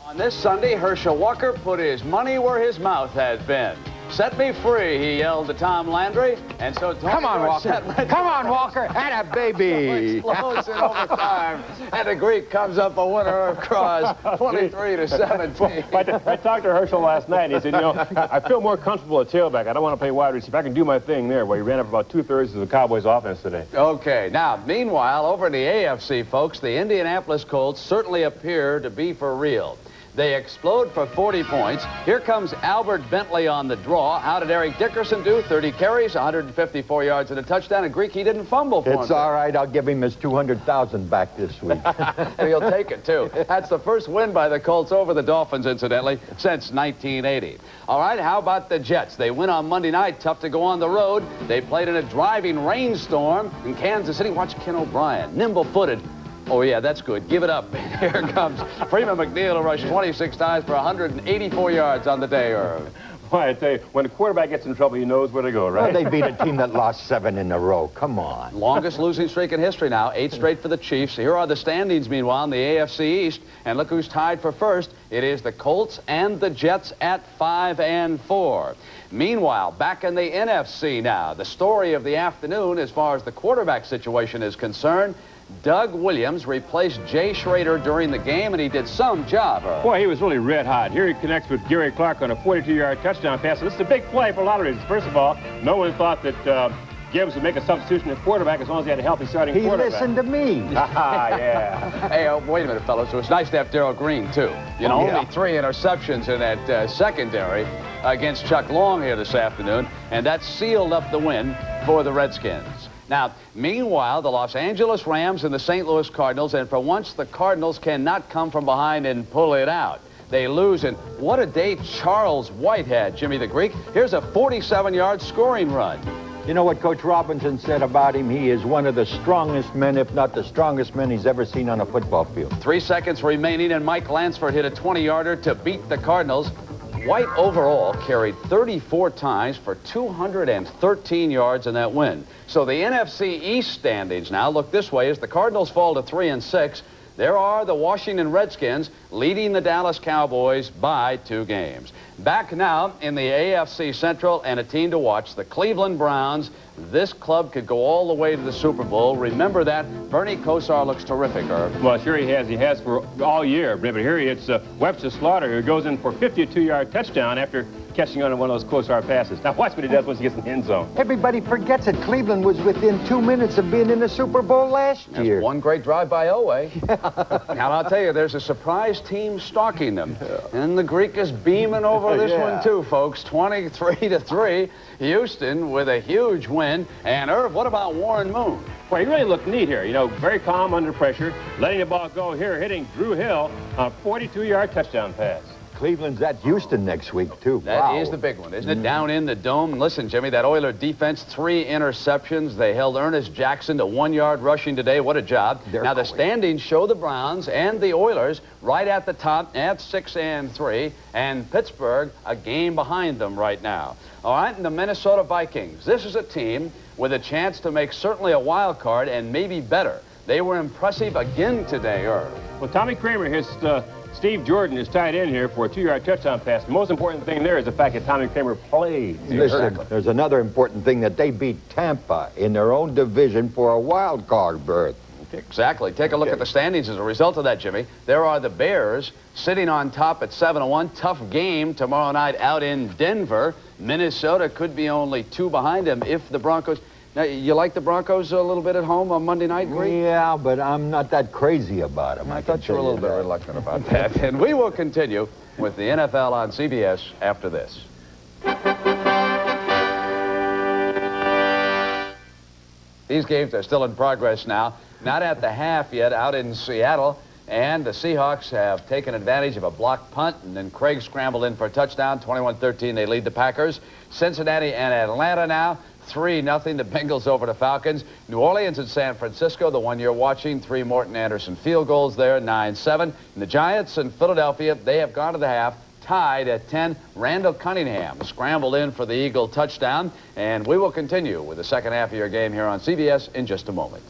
On this Sunday, Herschel Walker put his money where his mouth had been. Set me free, he yelled to Tom Landry. And so Tony Come on, Walker. Come on, Walker. And a baby. Explodes in overtime. And the Greek comes up a winner across 23-17. I talked to Herschel last night, and he said, you know, I feel more comfortable at tailback. I don't want to play wide receiver. I can do my thing there, where he ran up about 2/3 of the Cowboys' offense today. Okay. Now, meanwhile, over in the AFC, folks, the Indianapolis Colts certainly appear to be for real. They explode for 40 points. Here comes Albert Bentley on the draw. How did Eric Dickerson do? 30 carries, 154 yards and a touchdown. And Greek, he didn't fumble for him. It's all right. I'll give him his $200,000 back this week. He'll take it, too. That's the first win by the Colts over the Dolphins, incidentally, since 1980. All right, how about the Jets? They win on Monday night. Tough to go on the road. They played in a driving rainstorm in Kansas City. Watch Ken O'Brien, nimble-footed. Oh, yeah, that's good. Give it up. Here comes Freeman McNeil, who rushed 26 times for 184 yards on the day, Irv. Well, I tell you, when the quarterback gets in trouble, he knows where to go, right? Well, they beat a team that lost 7 in a row. Come on. Longest losing streak in history now. 8 straight for the Chiefs. Here are the standings, meanwhile, in the AFC East. And look who's tied for first. It is the Colts and the Jets at 5-4. Meanwhile, back in the NFC now, the story of the afternoon as far as the quarterback situation is concerned, Doug Williams replaced Jay Schrader during the game, and he did some job. Boy, he was really red hot. Here he connects with Gary Clark on a 42-yard touchdown pass. And this is a big play for a lot of reasons. First of all, no one thought that Gibbs would make a substitution at quarterback as long as he had a healthy starting quarterback. He listened to me. Yeah. Hey, wait a minute, fellas. It was nice to have Darrell Green, too. You know, only 3 interceptions in that secondary against Chuck Long here this afternoon, and that sealed up the win for the Redskins. Now, meanwhile, the Los Angeles Rams and the St. Louis Cardinals, and for once, the Cardinals cannot come from behind and pull it out. They lose, and what a day Charles White had, Jimmy the Greek. Here's a 47-yard scoring run. You know what Coach Robinson said about him? He is one of the strongest men, if not the strongest man he's ever seen on a football field. 3 seconds remaining, and Mike Lansford hit a 20-yarder to beat the Cardinals. White overall carried 34 times for 213 yards in that win. So the NFC East standings now look this way as the Cardinals fall to 3-6. There are the Washington Redskins leading the Dallas Cowboys by 2 games. Back now in the AFC Central, and a team to watch, the Cleveland Browns. This club could go all the way to the Super Bowl. Remember that. Bernie Kosar looks terrific, Irv. Well, sure he has. He has for all year. But here it's Webster Slaughter, who goes in for a 52-yard touchdown after catching on one of those Kosar passes. Now watch what he does once he gets in the end zone. Everybody forgets it. Cleveland was within 2 minutes of being in the Super Bowl last year. That's one great drive by Elway. Now, I'll tell you, there's a surprise team stalking them. And the Greek is beaming over this one, too, folks. 23-3. Houston with a huge win. And, Irv, what about Warren Moon? Well, he really looked neat here. You know, very calm under pressure, letting the ball go here, hitting Drew Hill on a 42-yard touchdown pass. Cleveland's at Houston next week, too. That is the big one, isn't it? Down in the dome. And listen, Jimmy, that Oiler defense, 3 interceptions. They held Ernest Jackson to 1 yard rushing today. What a job. Now, the standings show the Browns and the Oilers right at the top at 6-3, and Pittsburgh a game behind them right now. All right, and the Minnesota Vikings. This is a team with a chance to make certainly a wild card and maybe better. They were impressive again today, Irv. Well, Tommy Kramer his Steve Jordan is tied in here for a 2-yard touchdown pass. The most important thing there is the fact that Tommy Kramer played. Listen, there's another important thing, that they beat Tampa in their own division for a wild card berth. Exactly. Take a look at the standings as a result of that, Jimmy. There are the Bears sitting on top at 7-1. Tough game tomorrow night out in Denver. Minnesota could be only 2 behind them if the Broncos... Now, you like the Broncos a little bit at home on Monday night, Greek? Yeah, but I'm not that crazy about them. I thought you were a little bit reluctant about that. And we will continue with the NFL on CBS after this. These games are still in progress now. Not at the half yet out in Seattle. And the Seahawks have taken advantage of a blocked punt, and then Craig scrambled in for a touchdown. 21-13, they lead the Packers. Cincinnati and Atlanta now. 3-0, the Bengals over the Falcons. New Orleans and San Francisco, the one you're watching. 3 Morton Anderson field goals there, 9-7. And the Giants and Philadelphia, they have gone to the half, tied at 10. Randall Cunningham scrambled in for the Eagle touchdown. And we will continue with the second half of your game here on CBS in just a moment.